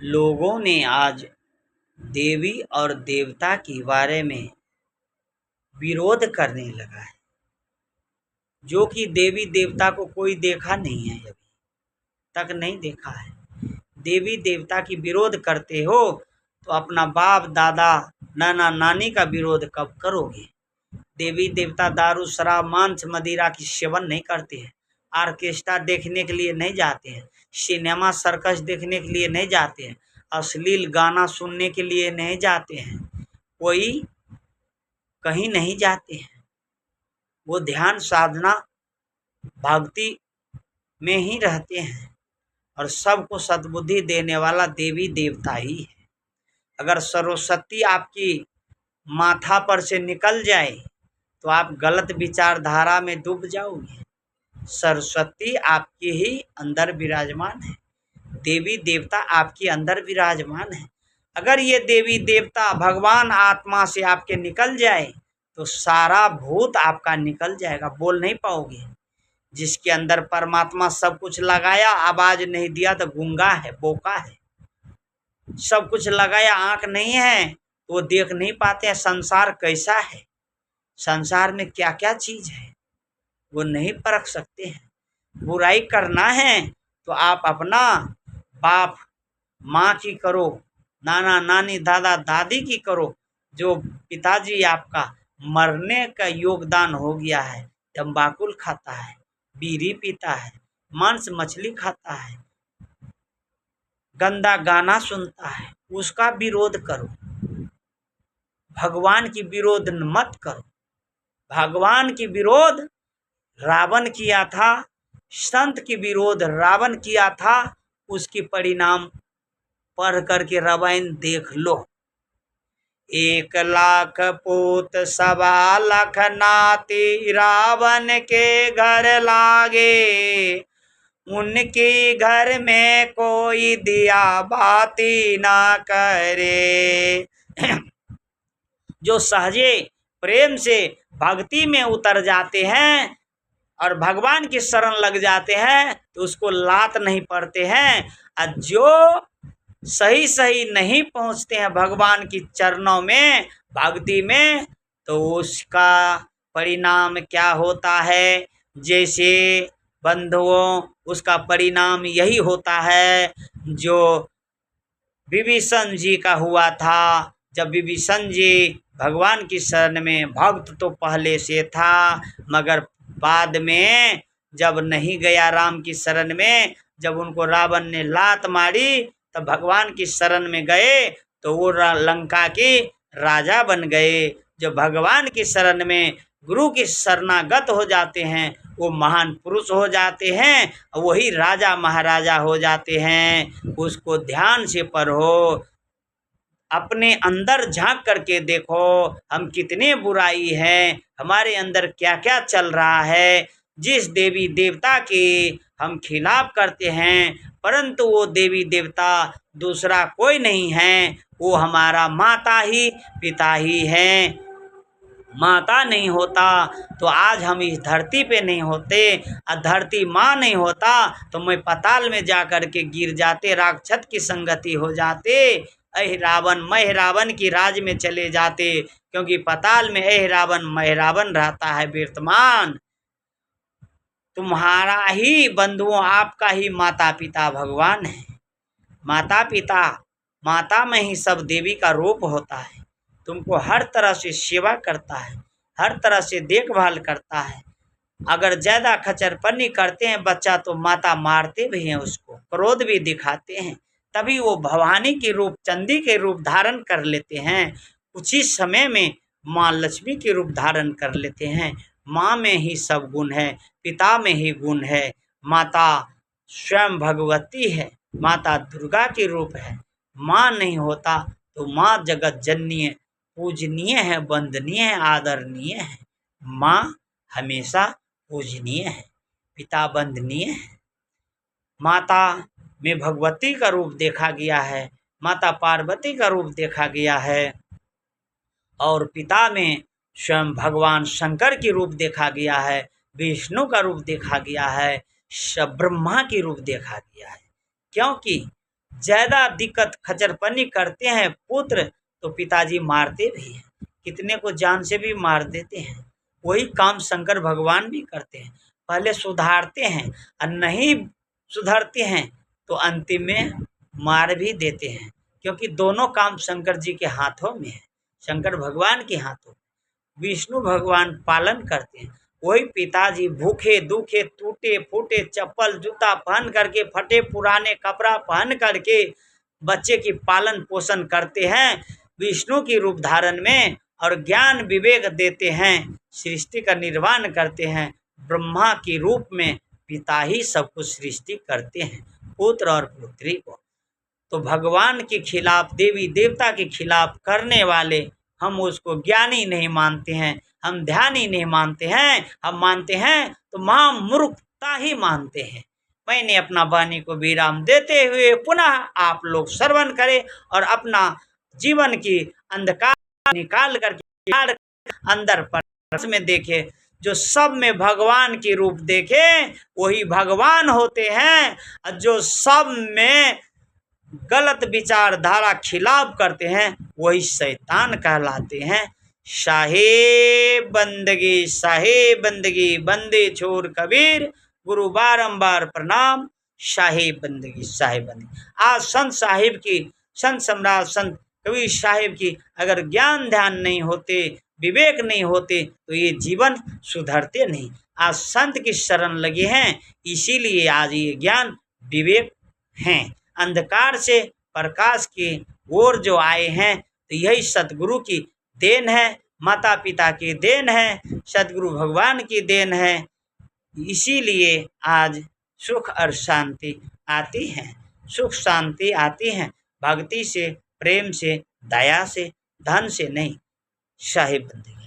लोगों ने आज देवी और देवता के बारे में विरोध करने लगा है, जो कि देवी देवता को कोई देखा नहीं है, अभी तक नहीं देखा है। देवी देवता की विरोध करते हो तो अपना बाप दादा नाना नानी का विरोध कब करोगे? देवी देवता दारू शराब मांस मदिरा की सेवन नहीं करते हैं, ऑर्केस्ट्रा देखने के लिए नहीं जाते हैं, सिनेमा सर्कस देखने के लिए नहीं जाते हैं, अश्लील गाना सुनने के लिए नहीं जाते हैं, कोई कहीं नहीं जाते हैं। वो ध्यान साधना भक्ति में ही रहते हैं और सबको सद्बुद्धि देने वाला देवी देवता ही है। अगर सरस्वती आपकी माथा पर से निकल जाए तो आप गलत विचारधारा में डूब जाओगे। सरस्वती आपके ही अंदर विराजमान है, देवी देवता आपके अंदर विराजमान है। अगर ये देवी देवता भगवान आत्मा से आपके निकल जाए तो सारा भूत आपका निकल जाएगा, बोल नहीं पाओगे। जिसके अंदर परमात्मा सब कुछ लगाया, आवाज नहीं दिया तो गूंगा है, बोका है। सब कुछ लगाया, आंख नहीं है तो वो देख नहीं पाते हैं संसार कैसा है, संसार में क्या क्या चीज है वो नहीं परख सकते हैं। बुराई करना है तो आप अपना बाप माँ की करो, नाना नानी दादा दादी की करो। जो पिताजी आपका मरने का योगदान हो गया है, तंबाकू खाता है, बीड़ी पीता है, मांस मछली खाता है, गंदा गाना सुनता है, उसका विरोध करो। भगवान की विरोध मत करो। भगवान की विरोध रावण किया था, संत की विरोध रावण किया था, उसकी परिणाम पढ़ करके रामायण देख लो। 1,00,000 पूत 1,25,00,000 नाती रावण के घर लागे, उनके घर में कोई दिया बाती ना करे। जो सहजे प्रेम से भक्ति में उतर जाते हैं और भगवान की शरण लग जाते हैं तो उसको लात नहीं पड़ते हैं, और जो सही सही नहीं पहुंचते हैं भगवान की चरणों में भक्ति में तो उसका परिणाम क्या होता है? जैसे बंधुओं, उसका परिणाम यही होता है जो विभीषण जी का हुआ था। जब विभीषण जी भगवान की शरण में, भक्त तो पहले से था मगर बाद में जब नहीं गया राम की शरण में, जब उनको रावण ने लात मारी तब भगवान की शरण में गए तो वो लंका के राजा बन गए। जो भगवान की शरण में गुरु की शरणागत हो जाते हैं वो महान पुरुष हो जाते हैं, वही राजा महाराजा हो जाते हैं। उसको ध्यान से पढ़ो, अपने अंदर झांक करके देखो हम कितने बुराई हैं, हमारे अंदर क्या क्या चल रहा है। जिस देवी देवता के हम खिलाफ करते हैं, परंतु वो देवी देवता दूसरा कोई नहीं है, वो हमारा माता ही पिता ही है। माता नहीं होता तो आज हम इस धरती पे नहीं होते, और धरती माँ नहीं होता तो मैं पाताल में जा कर के गिर जाते, राक्षस की संगति हो जाते, अह रावण मह रावण की राज में चले जाते, क्योंकि पाताल में अह रावण मह रावण रहता है विद्यमान। तुम्हारा ही बंधुओं, आपका ही माता पिता भगवान है। माता पिता, माता में ही सब देवी का रूप होता है। तुमको हर तरह से सेवा करता है, हर तरह से देखभाल करता है। अगर ज़्यादा खचरपन्नी करते हैं बच्चा तो माता मारते भी हैं, उसको क्रोध भी दिखाते हैं, तभी वो भवानी के रूप, चंडी के रूप धारण कर लेते हैं। कुछ ही समय में माँ लक्ष्मी के रूप धारण कर लेते हैं। माँ में ही सब गुण है, पिता में ही गुण है। माता स्वयं भगवती है, माता दुर्गा के रूप है। माँ नहीं होता तो माँ जगत जननीय, पूजनीय है, वंदनीय है, आदरणीय है। माँ हमेशा पूजनीय है, पिता वंदनीय है। माता में भगवती का रूप देखा गया है, माता पार्वती का रूप देखा गया है, और पिता में स्वयं भगवान शंकर की रूप देखा गया है, विष्णु का रूप देखा गया है, ब्रह्मा की रूप देखा गया है। क्योंकि ज़्यादा दिक्कत खचरपनी करते हैं पुत्र तो पिताजी मारते भी हैं, कितने को जान से भी मार देते हैं। वही काम शंकर भगवान भी करते हैं, पहले सुधारते हैं और नहीं सुधरते हैं तो अंतिम में मार भी देते हैं, क्योंकि दोनों काम शंकर जी के हाथों में है, शंकर भगवान के हाथों। विष्णु भगवान पालन करते हैं, वही पिताजी भूखे दुखे टूटे फूटे चप्पल जूता पहन करके फटे पुराने कपड़ा पहन करके बच्चे की पालन पोषण करते हैं विष्णु की रूप धारण में, और ज्ञान विवेक देते हैं, सृष्टि का निर्माण करते हैं। ब्रह्मा की रूप में पिता ही सब कुछ सृष्टि करते हैं, पुत्र और पुत्री को। तो भगवान के खिलाफ देवी देवता के खिलाफ करने वाले हम उसको ज्ञानी नहीं मानते हैं, हम ध्यानी नहीं मानते हैं, हम मानते हैं तो महामूर्खता ही मानते हैं। मैंने अपना वाणी को विराम देते हुए पुनः आप लोग श्रवण करें और अपना जीवन की अंधकार निकाल करके अंदर पर में देखे, जो सब में भगवान की रूप देखे वही भगवान होते हैं, और जो सब में गलत विचारधारा खिलाफ करते हैं वही शैतान कहलाते हैं। शाहे बंदगी बंदे छोर कबीर, गुरु बारंबार प्रणाम, शाहे बंदगी। आज संत साहिब की, संत सम्राट संत कबीर साहिब की अगर ज्ञान ध्यान नहीं होते, विवेक नहीं होते तो ये जीवन सुधरते नहीं। आज संत की शरण लगे हैं, इसीलिए आज ये ज्ञान विवेक हैं। अंधकार से प्रकाश की ओर जो आए हैं तो यही सतगुरु की देन है, माता पिता की देन है, सतगुरु भगवान की देन है। इसीलिए आज सुख और शांति आती है, सुख शांति आती है भक्ति से, प्रेम से, दया से, धन से नहीं। शाहे बंदगी।